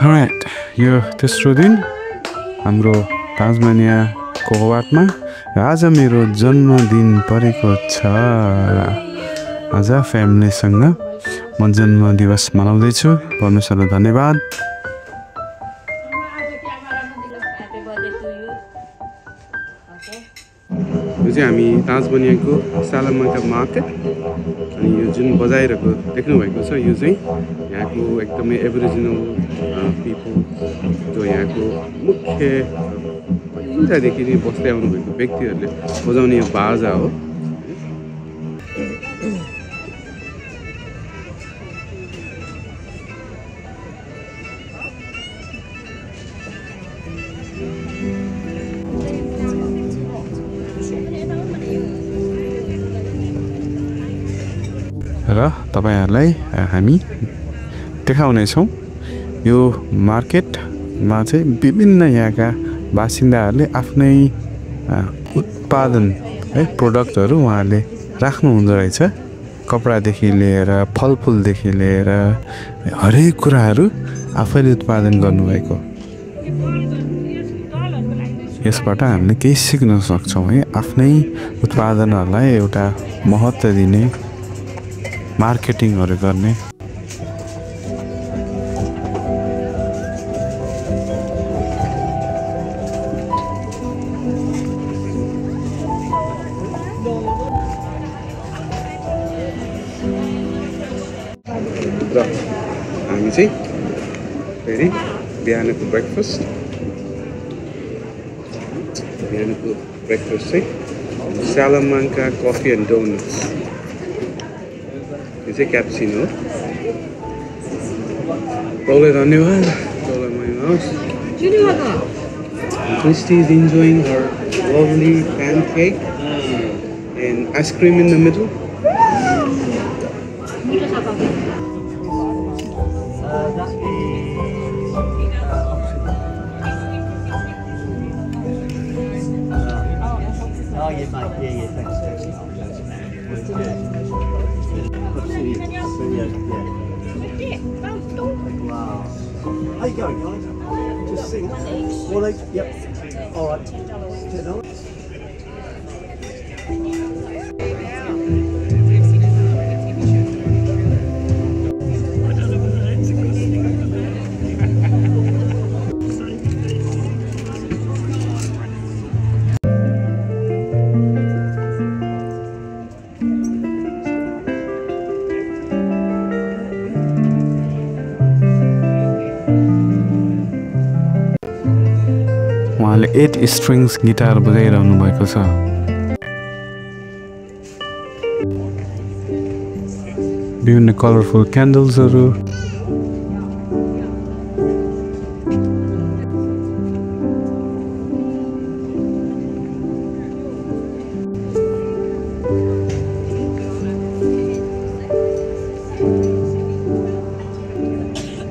Alright, यो तेस्रो दिन हाम्रो ताजमानियाको वाटमा आज मेरो जन्मदिन परेको छ। आज फ्यामिलीसँग म जन्मदिवस मनाउँदैछु। परमेश्वरलाई धन्यवाद। यो चाहिँ हामी ताजमानियाको सालामाका मार्केट अनि यो जुन बजाइरहेको देख्नु भएको छ यो चाहिँ यहाँको एकदमै एबोरिजिनल पिपल जो यहाँको मुख्य पहिलादेखि नै बस्दै आउनुभएको व्यक्तिहरूले बजाउने यो बाजा हो। र तपाईहरुलाई हामी देखाउनेछौँ यो मार्केटमा चाहिँ विभिन्न यहाँका बासिन्दाहरूले आफ्नै उत्पादन है प्रोडक्टहरु उहाँहरूले राख्नु हुँदो रहेछ। कपडादेखि लिएर फलफुलदेखि लिएर हरेक कुराहरु आफैले उत्पादन गर्नुभएको। यसबाट हामीले केही सिक्न सक्छौं है। आफ्नै उत्पादनहरुलाई एउटा महत्त्व दिने मार्केटिङहरु गर्ने। र हामी चाहिँ फेरि बिहानको ब्रेकफास्ट चाहिँ सालामान्का कफी एन्ड डोनट्स। यो चाहिँ क्याप्चिनो। प्रौले धन्यवाद। Christy is enjoying her lovely pancake and ice cream in the middle. Wow. How you going, guys? Just sing. Well, yep. All right. उहाँले 8 स्ट्रिङ्स गिटार बजाइरहनु भएको छ। विभिन्न कलरफुल क्यान्डल्सहरु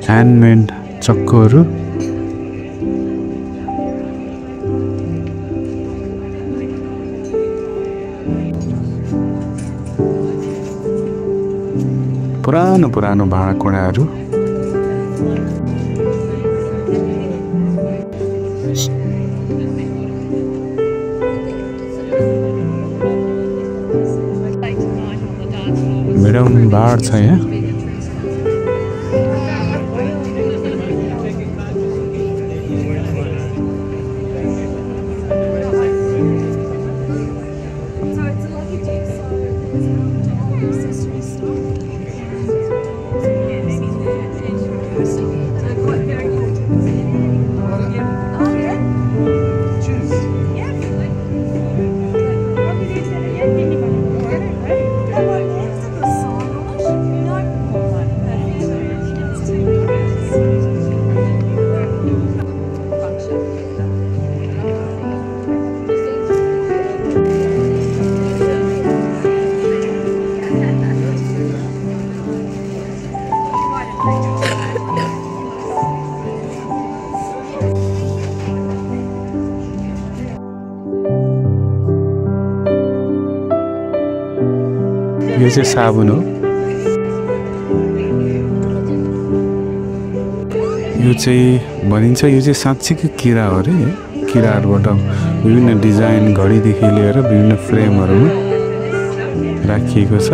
ह्यान्डमेड चक्कोहरु पुरानो भाँडाकुँडाहरु madam बार छ यहाँ। यो चाहिँ साबुन हो। यो चाहिँ भनिन्छ यो चाहिँ साँच्चीकै किरा हो रे किराहरुबाट विभिन्न डिजाइन घडीदेखि लिएर विभिन्न फ्रेमहरुमा राखिएको छ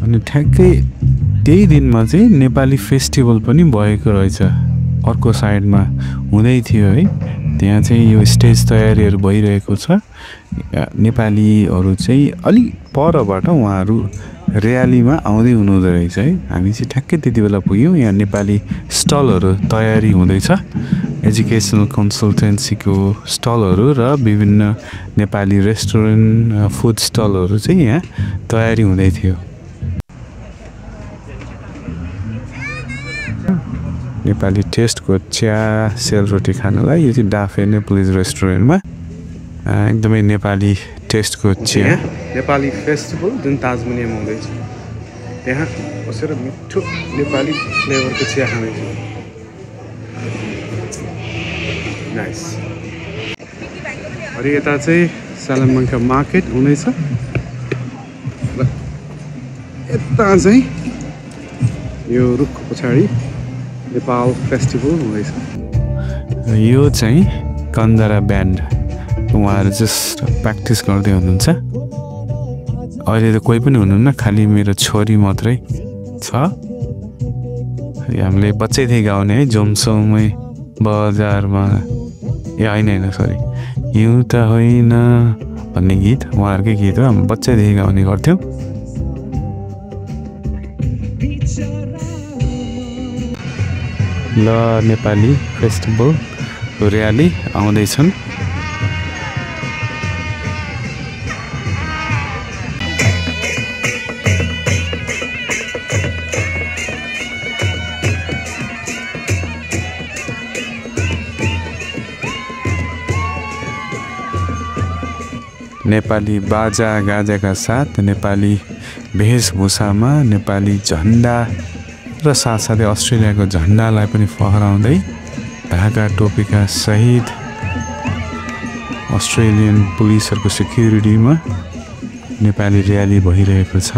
अनि ठ्याक्कै त्यही दिनमा चाहिँ नेपाली फेस्टिभल पनि भएको रहेछ अर्को साइडमा हुँदै थियो है त्यहाँ चाहिँ यो स्टेज तयारीहरु भइरहेको छ नेपालीहरु चाहिँ अलि परबाट उहाँहरु र्यालीमा आउँदै हुनुहुँदै रहेछ है हामी चाहिँ ठ्याक्कै त्यतिबेला पुग्यौं यहाँ नेपाली स्टलहरु तयारी हुँदैछ एजुकेसनल कन्सल्टेन्सीको स्टलहरु र विभिन्न नेपाली रेस्टुरेन्ट फुड स्टलहरु चाहिँ यहाँ तयारी हुँदै थियो नेपाली टेस्टको चिया सेलरोटी खानलाई यो चाहिँ डाफे नेप्लिज रेस्टुरेन्टमा एकदमै नेपाली टेस्टको चिया नेपाली फेस्टिभल जुन ताजमनियामा हुँदैछ त्यहाँ बसेर मिठो नेपाली फ्लेभरको चिया खाँदैछ नाइस अनि यता चाहिँ सालमनका मार्केट हुँदैछ र यता चाहिँ यो रुखको पछाडि नेपाल फेस्टिभल हुँदैछ यो चाहिँ कन्दरा ब्यान्ड उहाँहरु जस्ट प्र्याक्टिस गर्दै हुनुहुन्छ अहिले त कोही पनि हुनुहुन्न खाली मेरो छोरी मात्रै छ हामीले बच्चैदेखि गाउने है जोमसोमै बजारमा हैन सरी हिउँ त होइन भन्ने गीत उहाँहरुकै गीत हो हामी बच्चैदेखि गाउने गर्थ्यौं ल नेपाली फेस्टिभल र्याली आउँदैछन् नेपाली बाजा गाजाका साथ नेपाली वेशभूषामा नेपाली झण्डा र साथसाथै अस्ट्रेलियाको झण्डालाई पनि फहराउँदै ढाका टोपीका सहित अस्ट्रेलियन पुलिसहरुको सेक्युरिटीमा नेपाली र्याली भइरहेको छ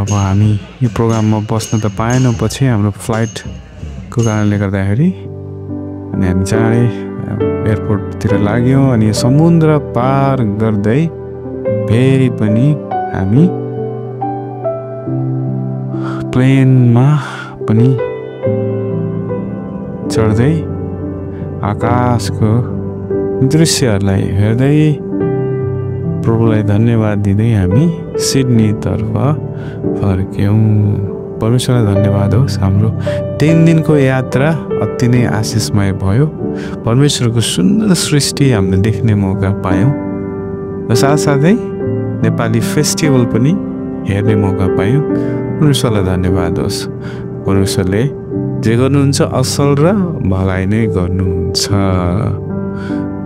अब हामी यो प्रोग्राममा बस्न त पाएनौं पछि हाम्रो फ्लाइटको कारणले गर्दाखेरि अनि हामी चाँडै एयरपोर्टतिर लाग्यौं अनि समुद्र पार गर्दै फेरि पनि हामी प्लेनमा पनि चढ्दै आकाशको दृश्यहरूलाई हेर्दै प्रभुलाई धन्यवाद दिँदै हामी सिडनी तर्फ फर्क्यौं परमेश्वरलाई धन्यवाद होस् हाम्रो 3 दिनको यात्रा अति नै आशिषमय भयो परमेश्वरको सुन्दर सृष्टि हामीले देख्ने मौका पायौं र साथसाथै नेपाली फेस्टिभल पनि हेर्ने मौका पायौं परमेश्वरलाई धन्यवाद होस् परमेश्वरले जे गर्नुहुन्छ असल र भलाइ नै गर्नुहुन्छ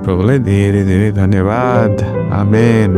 प्रभुलाई धेरै धेरै धन्यवाद आमेन